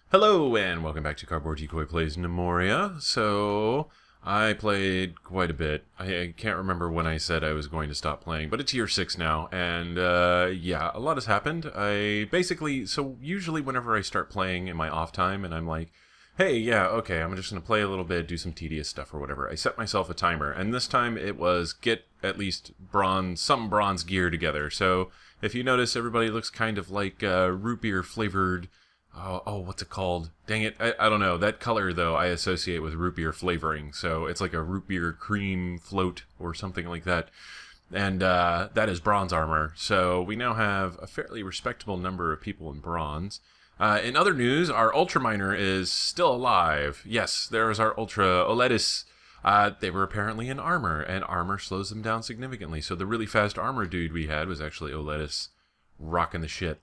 Hello and welcome back to Cardboard Decoy Plays Gnomoria. So, I played quite a bit. I can't remember when I said I was going to stop playing, but it's year 6 now, and yeah, a lot has happened. So usually whenever I start playing in my off time and I'm like, hey, yeah, okay, I'm just going to play a little bit, do some tedious stuff or whatever, I set myself a timer, and this time it was get at least some bronze gear together. So, if you notice, everybody looks kind of like root beer flavored. What's it called? Dang it, I don't know. That color, though, I associate with root beer flavoring. So it's like a root beer cream float or something like that. And that is bronze armor. So we now have a fairly respectable number of people in bronze. In other news, our Ultra Miner is still alive. Yes, there is our Ultra Oletis. They were apparently in armor, and armor slows them down significantly. So the really fast armor dude we had was actually Oletis rocking the shit.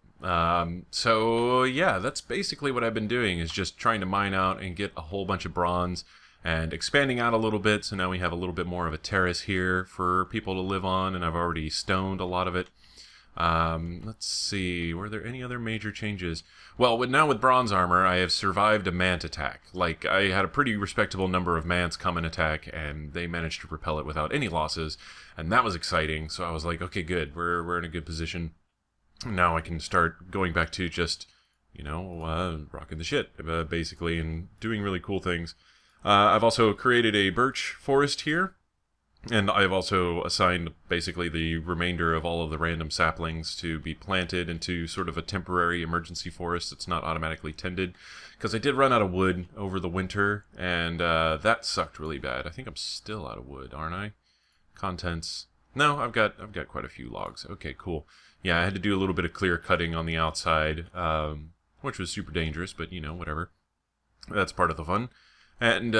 So yeah, that's basically what I've been doing, is just trying to mine out and get a whole bunch of bronze and expanding out a little bit. So now we have a little bit more of a terrace here for people to live on, and I've already stoned a lot of it. Let's see, were there any other major changes? Well, now with bronze armor, I have survived a mant attack. Like, I had a pretty respectable number of mants come and attack, and they managed to repel it without any losses, and that was exciting. So I was like, okay, good, we're in a good position. Now I can start going back to just, rocking the shit, basically, and doing really cool things. I've also created a birch forest here, and I've also assigned basically the remainder of all of the random saplings to be planted into sort of a temporary emergency forest that's not automatically tended, because I did run out of wood over the winter, and that sucked really bad. I think I'm still out of wood, aren't I? Contents. No, I've got quite a few logs. Okay, cool. Yeah, I had to do a little bit of clear cutting on the outside, which was super dangerous, but whatever. That's part of the fun. And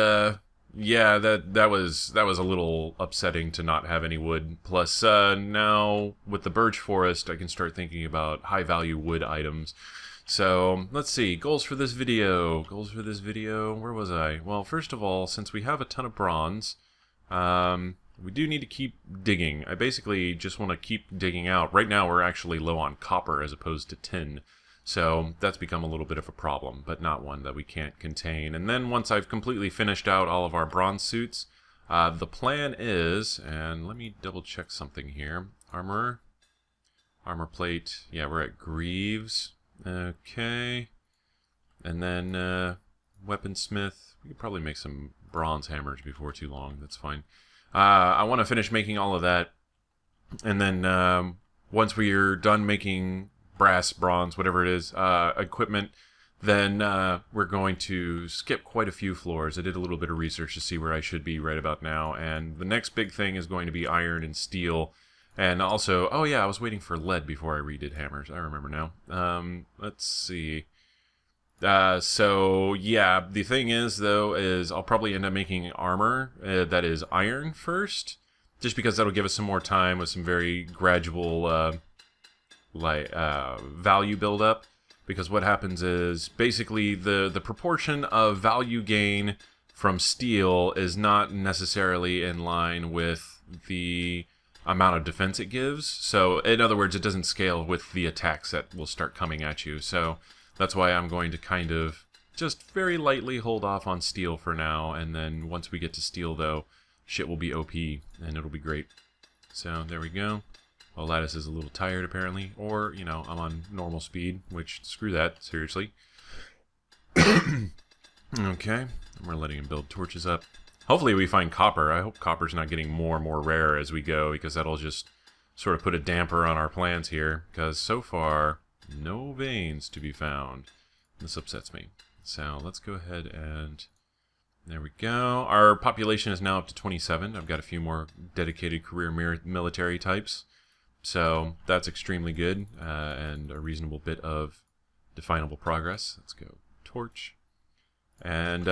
yeah, that was a little upsetting to not have any wood. Plus, now with the birch forest, I can start thinking about high value wood items. So let's see, goals for this video. Where was I? Well, first of all, since we have a ton of bronze, we do need to keep digging. I basically just want to keep digging out. Right now we're actually low on copper as opposed to tin. So that's become a little bit of a problem, but not one that we can't contain. And then once I've completely finished out all of our bronze suits, the plan is, and let me double check something here. Armor plate. Yeah, we're at Greaves. Okay. And then weaponsmith. We could probably make some bronze hammers before too long. That's fine. I want to finish making all of that, and then once we are done making brass, bronze, whatever it is, equipment, then we're going to skip quite a few floors. I did a little bit of research to see where I should be right about now, and the next big thing is going to be iron and steel, and also, oh yeah, I was waiting for lead before I redid hammers. I remember now. Let's see. So yeah, the thing is though, is I'll probably end up making armor that is iron first, just because that'll give us some more time with some very gradual value build up. Because what happens is basically the proportion of value gain from steel is not necessarily in line with the amount of defense it gives. So in other words, it doesn't scale with the attacks that will start coming at you. So that's why I'm going to kind of just very lightly hold off on steel for now, and then once we get to steel, though, shit will be OP, and it'll be great. So, there we go. Well, Lattice is a little tired, apparently, or, I'm on normal speed, which, screw that, seriously. Okay, we're letting him build torches up. Hopefully we find copper. I hope copper's not getting more and more rare as we go, because that'll just sort of put a damper on our plans here, because so far, no veins to be found. This upsets me. So let's go ahead and there we go. Our population is now up to 27. I've got a few more dedicated career military types. So that's extremely good and a reasonable bit of definable progress. Let's go torch. And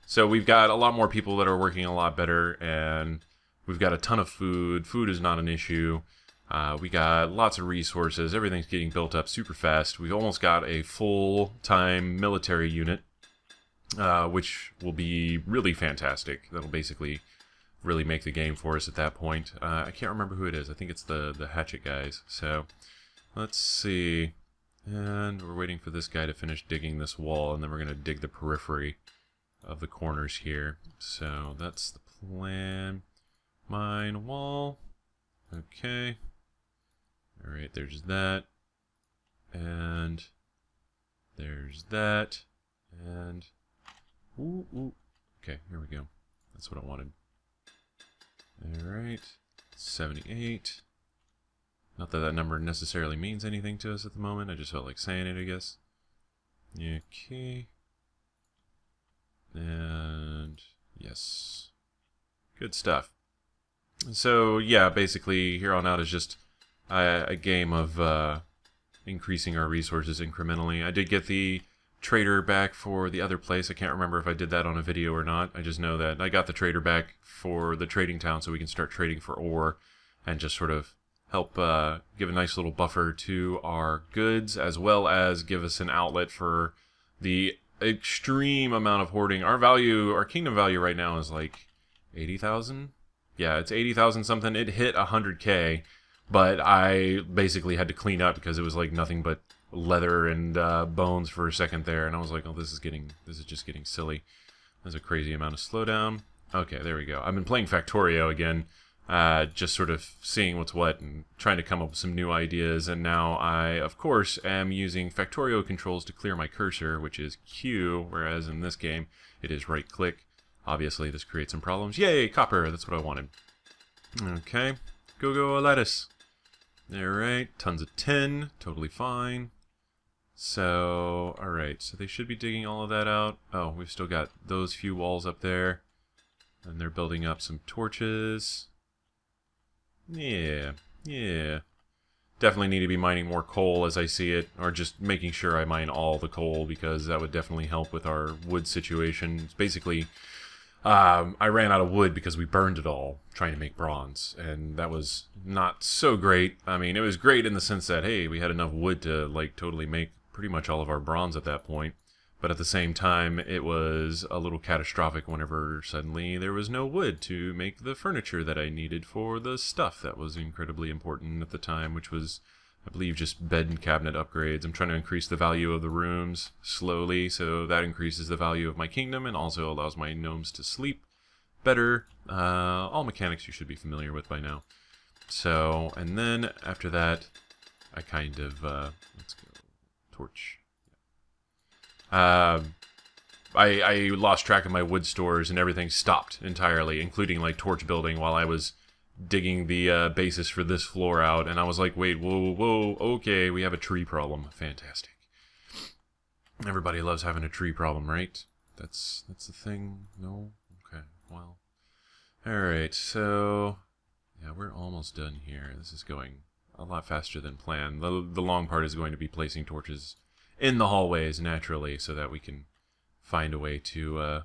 so we've got a lot more people that are working a lot better, and we've got a ton of food. Food is not an issue. We got lots of resources. Everything's getting built up super fast. We've almost got a full-time military unit, which will be really fantastic. That'll basically really make the game for us at that point. I can't remember who it is. I think it's the hatchet guys. So let's see. And we're waiting for this guy to finish digging this wall, and then we're going to dig the periphery of the corners here. So that's the plan. Mine wall. Okay. Alright, there's that. And there's that. And ooh. Okay, here we go. That's what I wanted. Alright. 78. Not that that number necessarily means anything to us at the moment. I just felt like saying it, I guess. Okay. And yes. Good stuff. So, yeah, basically, here on out is just a game of increasing our resources incrementally. I did get the trader back for the other place. I can't remember if I did that on a video or not. I just know that I got the trader back for the trading town so we can start trading for ore and just sort of help give a nice little buffer to our goods, as well as give us an outlet for the extreme amount of hoarding. Our kingdom value right now is like 80,000. Yeah, it's 80,000 something. It hit 100K, but I basically had to clean up because it was like nothing but leather and bones for a second there, and I was like, oh, this is just getting silly. There's a crazy amount of slowdown. Okay, there we go. I've been playing Factorio again, just sort of seeing what's what and trying to come up with some new ideas, and now I, of course, am using Factorio controls to clear my cursor, which is Q, whereas in this game, it is right-click. Obviously, this creates some problems. Yay, copper! That's what I wanted. Okay. Go, lettuce. Alright, tons of tin. Totally fine. So, alright. So they should be digging all of that out. Oh, we've still got those few walls up there. And they're building up some torches. Yeah. Definitely need to be mining more coal as I see it. Or just making sure I mine all the coal, because that would definitely help with our wood situation. It's basically... I ran out of wood because we burned it all trying to make bronze, and that was not so great. I mean, it was great in the sense that, hey, we had enough wood to, like, totally make pretty much all of our bronze at that point, but at the same time, it was a little catastrophic whenever suddenly there was no wood to make the furniture that I needed for the stuff that was incredibly important at the time, which was, I believe, just bed and cabinet upgrades. I'm trying to increase the value of the rooms slowly, so that increases the value of my kingdom and also allows my gnomes to sleep better. All mechanics you should be familiar with by now. So, and then after that, I kind of, let's go, torch. I lost track of my wood stores and everything stopped entirely, including like torch building while I was digging the basis for this floor out, and I was like, wait, whoa, okay, we have a tree problem. Fantastic. Everybody loves having a tree problem, right? That's the thing? No? Okay, well. Alright, so... yeah, we're almost done here. This is going a lot faster than planned. The long part is going to be placing torches in the hallways, naturally, so that we can find a way to,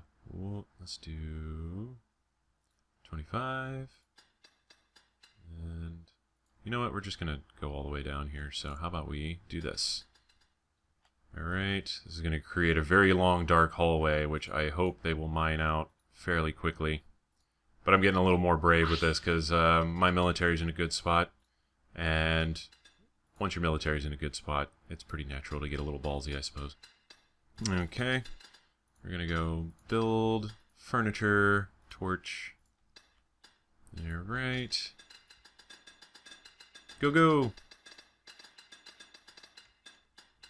let's do... 25... and you know what? We're just going to go all the way down here. So how about we do this? Alright. This is going to create a very long, dark hallway, which I hope they will mine out fairly quickly. But I'm getting a little more brave with this because my military's in a good spot. And once your military's in a good spot, it's pretty natural to get a little ballsy, I suppose. Okay. We're going to go build furniture, torch. Alright. Go!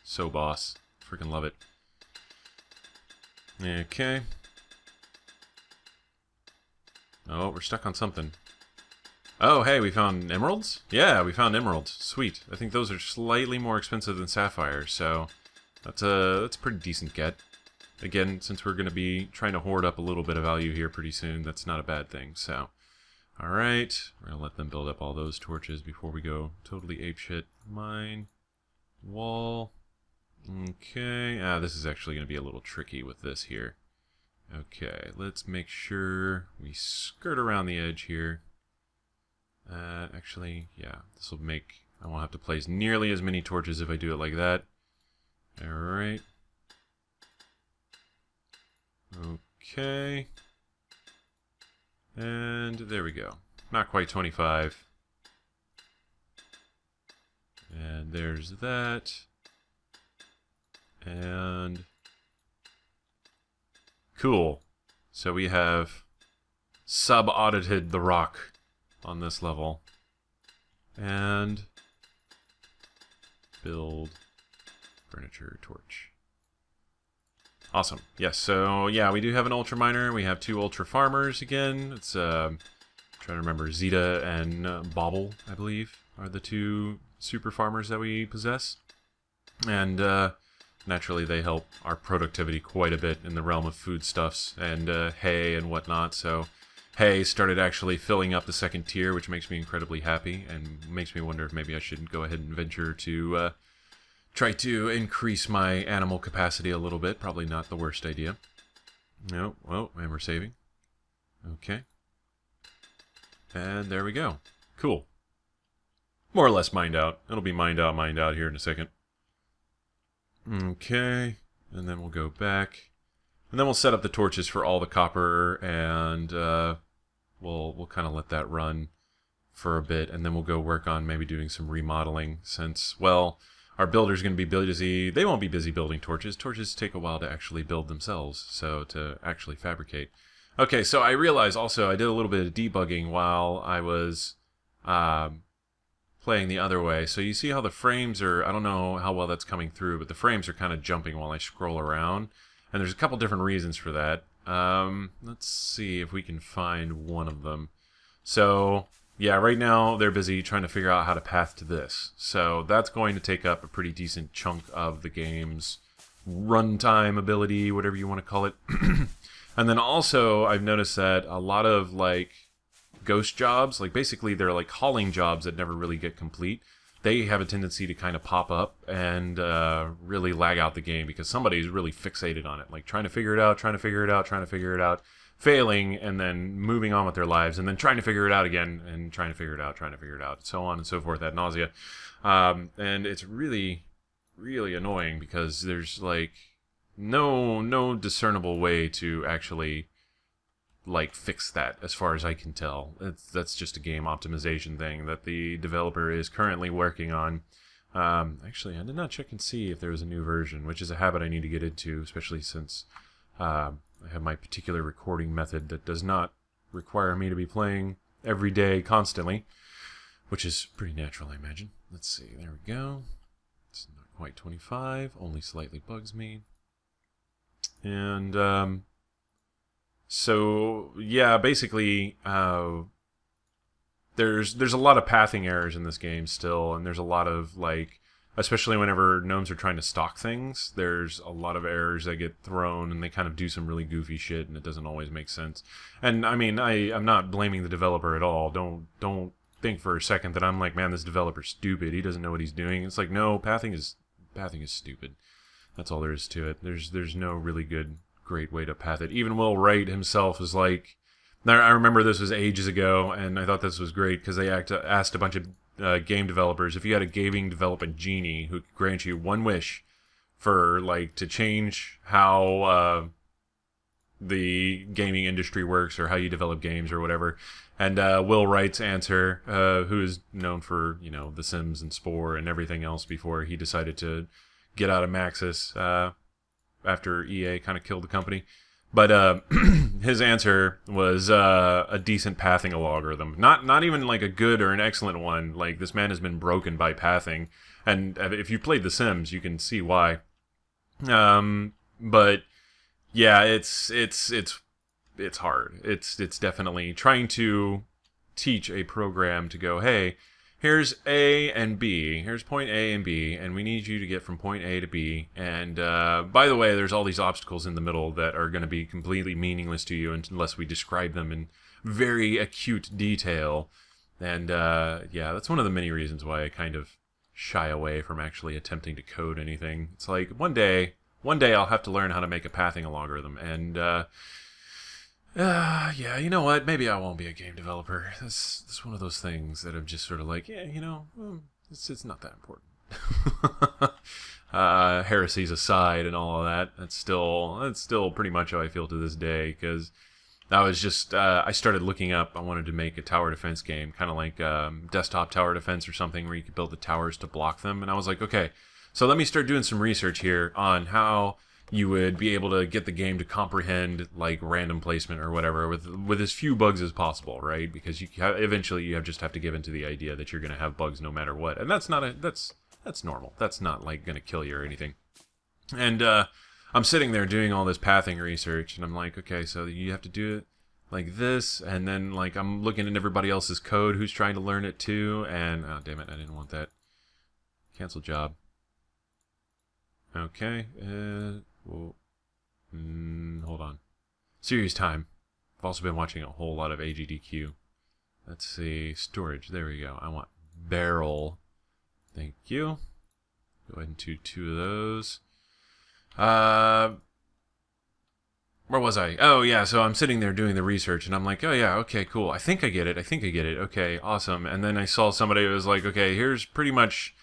So boss. Freaking love it. Okay. Oh, we're stuck on something. Oh, hey, we found emeralds? Yeah, we found emeralds. Sweet. I think those are slightly more expensive than sapphires, so that's a pretty decent get. Again, since we're going to be trying to hoard up a little bit of value here pretty soon, that's not a bad thing, so... alright, we're going to let them build up all those torches before we go totally apeshit. Mine. Wall. Okay, this is actually going to be a little tricky with this here. Okay, let's make sure we skirt around the edge here. Actually, yeah, this will make... I won't have to place nearly as many torches if I do it like that. Alright. Okay. And there we go. Not quite 25. And there's that. And cool. So we have sub-audited the rock on this level. And build furniture torch. Awesome. Yes, so yeah, we do have an ultra miner. We have 2 ultra farmers again. It's trying to remember, Zeta and Bobble, I believe, are the 2 super farmers that we possess. And naturally they help our productivity quite a bit in the realm of foodstuffs and hay and whatnot. So hay started actually filling up the 2nd tier, which makes me incredibly happy and makes me wonder if maybe I should go ahead and venture to try to increase my animal capacity a little bit. Probably not the worst idea. No, well, and we're saving. Okay. And there we go. Cool. More or less mined out. It'll be mined out here in a second. Okay. And then we'll go back. And then we'll set up the torches for all the copper, and we'll kind of let that run for a bit, and then we'll go work on maybe doing some remodeling since, well, our builder's going to be busy. They won't be busy building torches. Torches take a while to actually build themselves, so to actually fabricate. Okay, so I realized also I did a little bit of debugging while I was playing the other way. So you see how the frames are, I don't know how well that's coming through, but the frames are kind of jumping while I scroll around. And there's a couple different reasons for that. Let's see if we can find one of them. So yeah, right now they're busy trying to figure out how to path to this. So that's going to take up a pretty decent chunk of the game's runtime ability, whatever you want to call it. And then also I've noticed that a lot of like ghost jobs, like basically they're like hauling jobs that never really get complete. They have a tendency to kind of pop up and really lag out the game because somebody's really fixated on it, like trying to figure it out, failing, and then moving on with their lives, and then trying to figure it out again, and trying to figure it out, so on and so forth ad nausea. And it's really, really annoying because there's like no discernible way to actually like fix that, as far as I can tell. That's just a game optimization thing that the developer is currently working on. Actually, I did not check and see if there was a new version, which is a habit I need to get into, especially since I have my particular recording method that does not require me to be playing every day constantly, which is pretty natural, I imagine. Let's see, there we go. It's not quite 25, only slightly bugs me. And so yeah, basically there's a lot of pathing errors in this game still, and there's a lot of like, especially whenever gnomes are trying to stock things, there's a lot of errors that get thrown, and they kind of do some really goofy shit, and it doesn't always make sense. And I mean, I'm not blaming the developer at all. Don't think for a second that I'm like, man, this developer's stupid. He doesn't know what he's doing. It's like, no, pathing is stupid. That's all there is to it. There's no really great way to path it. Even Will Wright himself is like, I remember this was ages ago, and I thought this was great because they asked a bunch of game developers if you had a gaming development genie who could grant you one wish for like to change how the gaming industry works or how you develop games or whatever. And Will Wright's answer, who is known for, you know, The Sims and Spore and everything else before he decided to get out of Maxis after EA kind of killed the company. But his answer was a decent pathing algorithm. Not even like a good or an excellent one. Like, this man has been broken by pathing. And if you played The Sims, you can see why. But yeah, it's hard. It's definitely trying to teach a program to go, hey, here's A and B. Here's point A and B, and we need you to get from point A to B. And by the way, there's all these obstacles in the middle that are going to be completely meaningless to you unless we describe them in very acute detail. And yeah, that's one of the many reasons why I kind of shy away from actually attempting to code anything. It's like, one day I'll have to learn how to make a pathing algorithm. And yeah, you know what? Maybe I won't be a game developer. That's one of those things that I'm just sort of like, yeah, you know, it's not that important. Heresies aside and all of that, that's still pretty much how I feel to this day, because I was just, I started looking up, I wanted to make a tower defense game, kind of like desktop tower defense or something, where you could build the towers to block them, and I was like, okay, So let me start doing some research here on how you would be able to get the game to comprehend like random placement or whatever with as few bugs as possible, right? Because eventually you just have to give into the idea that you're going to have bugs no matter what, and that's normal. That's not like going to kill you or anything. And I'm sitting there doing all this pathing research, and I'm like, okay, so you have to do it like this, and then like I'm looking at everybody else's code who's trying to learn it too, and oh damn it, I didn't want that. Cancel job. Okay, well, hold on. Serious time. I've also been watching a whole lot of AGDQ. Let's see, storage, there we go. I want barrel. Thank you. Go ahead and do 2 of those. Where was I? Oh, yeah, so I'm sitting there doing the research, and I'm like, oh, yeah, okay, cool. I think I get it. Okay, awesome. And then I saw somebody who was like, okay, here's pretty much,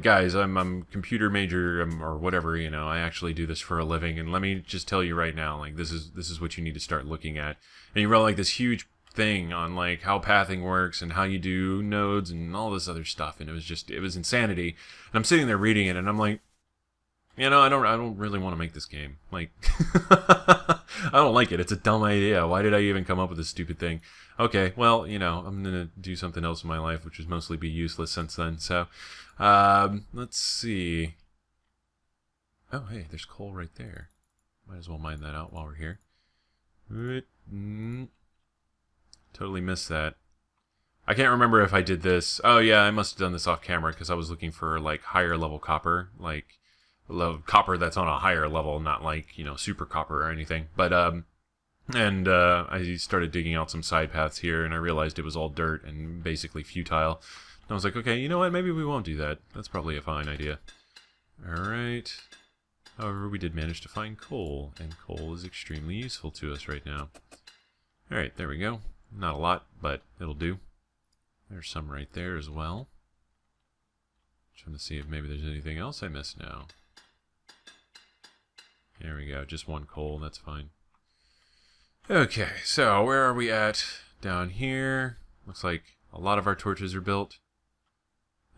guys, I'm computer major or whatever, you know, I actually do this for a living, and let me just tell you right now, like, this is what you need to start looking at. And you wrote, like, this huge thing on, like, how pathing works and how you do nodes and all this other stuff, and it was insanity. And I'm sitting there reading it, and I'm like, you know, I don't really want to make this game. Like, I don't like it. It's a dumb idea. Why did I even come up with this stupid thing? Okay, well, you know, I'm going to do something else in my life, which has mostly be useless since then. So, let's see. Oh, hey, there's coal right there. Might as well mine that out while we're here. Totally missed that. I can't remember if I did this. Oh, yeah, I must have done this off camera because I was looking for, like, higher level copper, like copper that's on a higher level, not like, you know, super copper or anything. But I started digging out some side paths here, and I realized it was all dirt and basically futile. And I was like, okay, you know what, maybe we won't do that. That's probably a fine idea. Alright. However, we did manage to find coal, and coal is extremely useful to us right now. Alright, there we go. Not a lot, but it'll do. There's some right there as well. Trying to see if maybe there's anything else I missed now. There we go, just 1 coal, that's fine. Okay, so where are we at? Down here. Looks like a lot of our torches are built.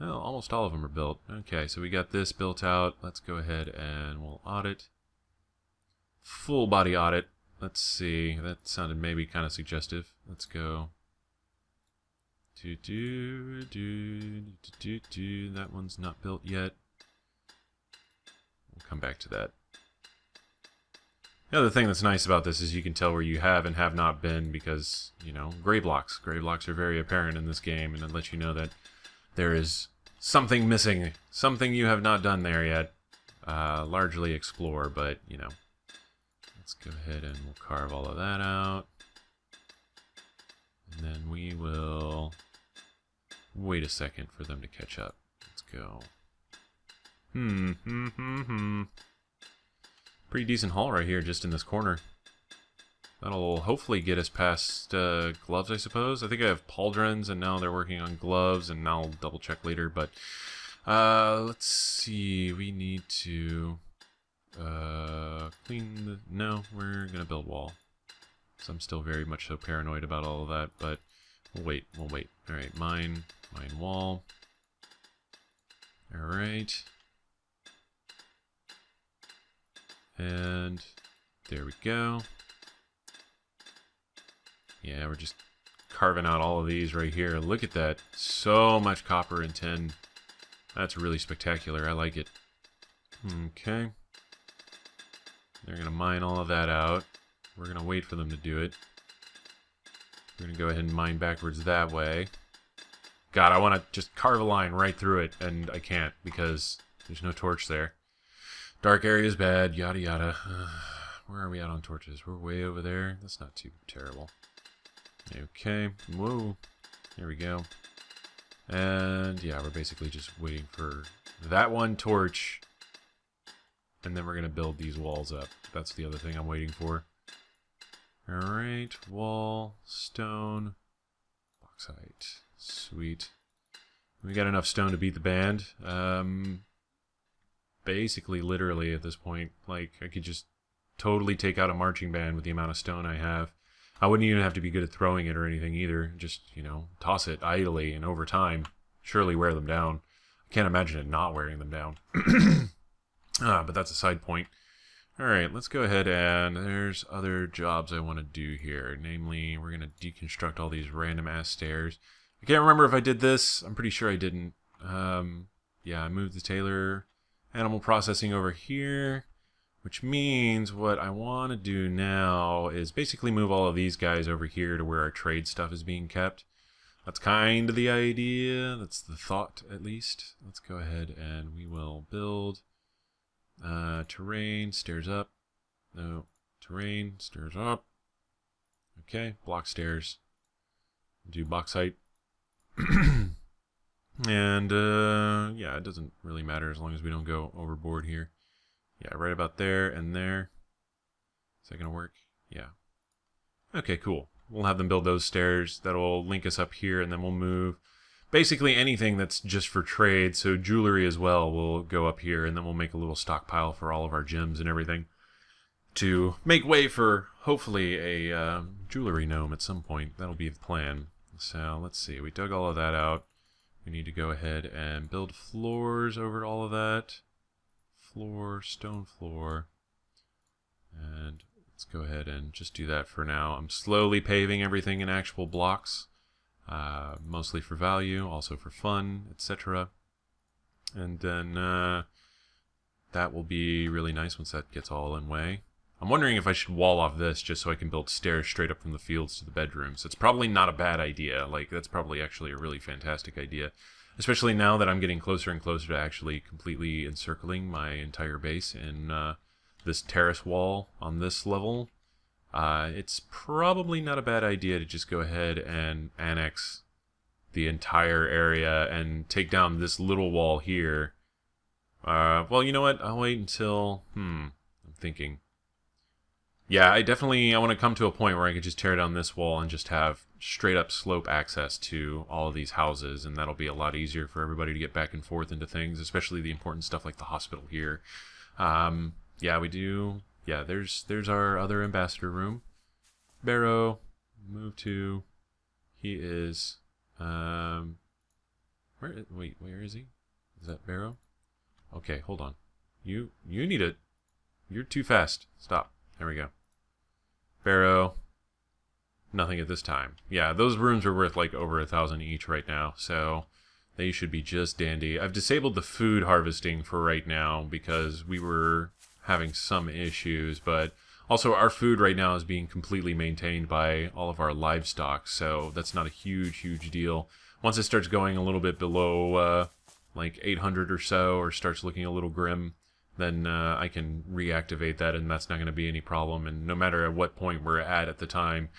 Well, almost all of them are built. Okay, so we got this built out. Let's go ahead and we'll audit. Full body audit. Let's see, that sounded maybe kind of suggestive. Let's go. That one's not built yet. We'll come back to that. The other thing that's nice about this is you can tell where you have and have not been because, you know, gray blocks. Gray blocks are very apparent in this game, and it lets you know that there is something missing, something you have not done there yet. Largely explore, but, you know. Let's go ahead and we'll carve all of that out. And then we will wait a second for them to catch up. Let's go. Pretty decent haul right here, just in this corner. That'll hopefully get us past gloves, I suppose. I think I have pauldrons, and now they're working on gloves, and now I'll double check later. But let's see. We need to clean the... No, we're gonna build wall. So I'm still very much so paranoid about all of that, but we'll wait. All right, mine wall. All right. And there we go. Yeah, we're just carving out all of these right here. Look at that. So much copper and tin. That's really spectacular. I like it. Okay. They're going to mine all of that out. We're going to wait for them to do it. We're going to go ahead and mine backwards that way. God, I want to just carve a line right through it, and I can't because there's no torch there. Dark area is bad, yada yada. Where are we at on torches? We're way over there. That's not too terrible. Okay, whoa. There we go. And yeah, we're basically just waiting for that one torch. And then we're going to build these walls up. That's the other thing I'm waiting for. Alright, wall, stone, bauxite. Sweet. We got enough stone to beat the band. Basically, literally at this point, like, I could just totally take out a marching band with the amount of stone I have. I wouldn't even have to be good at throwing it or anything either. Just, you know, toss it idly, and over time, surely wear them down. I Can't imagine it not wearing them down. But that's a side point. Alright, let's go ahead and there's other jobs I want to do here. Namely, we're going to deconstruct all these random ass stairs. I can't remember if I did this. I'm pretty sure I didn't. Yeah, I moved the Taylor animal processing over here, which means what I want to do now is basically move all of these guys over here to where our trade stuff is being kept. That's kind of the idea. That's the thought, at least. Let's go ahead and we will build terrain, stairs up. No, terrain, stairs up. Okay, block stairs. Do box height. And, yeah, it doesn't really matter as long as we don't go overboard here. Yeah, right about there and there. Is that going to work? Yeah. Okay, cool. We'll have them build those stairs. That'll link us up here, and then we'll move basically anything that's just for trade. So jewelry as well will go up here, and then we'll make a little stockpile for all of our gems and everything to make way for, hopefully, a jewelry gnome at some point. That'll be the plan. So, let's see. We dug all of that out. We need to go ahead and build floors over all of that. Floor, stone floor. And let's go ahead and just do that for now. I'm slowly paving everything in actual blocks. Mostly for value, also for fun, etc. And then that will be really nice once that gets all in way. I'm wondering if I should wall off this just so I can build stairs straight up from the fields to the bedrooms. It's probably not a bad idea. Like, that's probably actually a really fantastic idea. Especially now that I'm getting closer and closer to actually completely encircling my entire base in this terrace wall on this level. It's probably not a bad idea to just go ahead and annex the entire area and take down this little wall here. Well, you know what? I'll wait until... I'm thinking... Yeah, I want to come to a point where I could just tear down this wall and just have straight up slope access to all of these houses, and that'll be a lot easier for everybody to get back and forth into things, especially the important stuff like the hospital here. Yeah, we do. Yeah, there's our other ambassador room. Barrow, move to. He is. Wait, where is he? Is that Barrow? Okay, hold on. You need it. You're too fast. Stop. There we go. Barrow. Nothing at this time. Yeah, those rooms are worth like over 1,000 each right now, so they should be just dandy. I've disabled the food harvesting for right now because we were having some issues, but also our food right now is being completely maintained by all of our livestock, so that's not a huge deal. Once it starts going a little bit below like 800 or so, or starts looking a little grim, then I can reactivate that, and that's not going to be any problem. And no matter at what point we're at the time,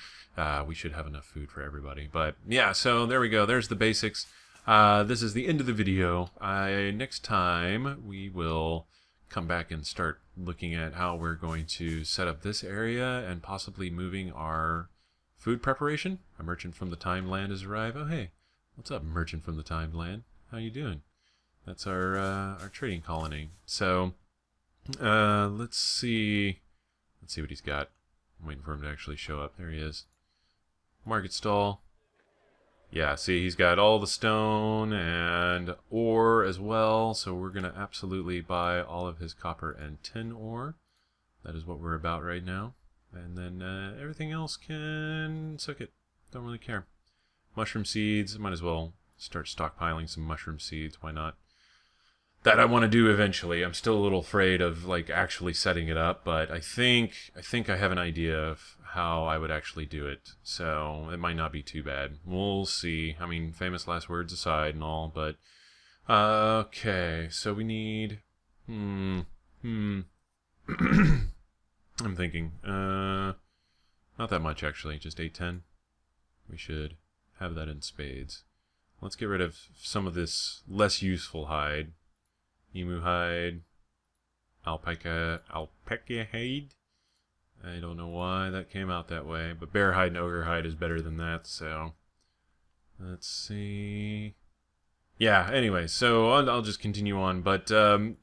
we should have enough food for everybody. But yeah, so there we go. There's the basics. This is the end of the video. Next time, we will come back and start looking at how we're going to set up this area and possibly moving our food preparation. A merchant from the Time Land has arrived. Oh, hey. What's up, merchant from the Time Land? How you doing? That's our trading colony. So... let's see what he's got. I'm waiting for him to actually show up. There he is. Market stall. Yeah, see, he's got all the stone and ore as well, so we're going to absolutely buy all of his copper and tin ore. That is what we're about right now. And then everything else can suck it. Don't really care. Mushroom seeds. Might as well start stockpiling some mushroom seeds. Why not? That I want to do eventually. I'm still a little afraid of like actually setting it up, but I think I have an idea of how I would actually do it. So it might not be too bad. We'll see. I mean, famous last words aside and all, but okay. So we need I'm thinking not that much actually, just 810. We should have that in spades. Let's get rid of some of this less useful hide. Emu hide, alpaca hide. I don't know why that came out that way, but bear hide and ogre hide is better than that, so let's see. Yeah, anyway, so I'll just continue on, but yeah,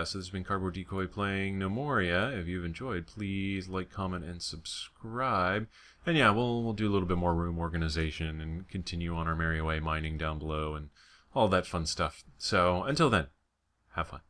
so this has been Cardboard Decoy playing Gnomoria. If you've enjoyed, please like, comment, and subscribe. And yeah, we'll do a little bit more room organization and continue on our merry way mining down below and all that fun stuff. So until then, have fun.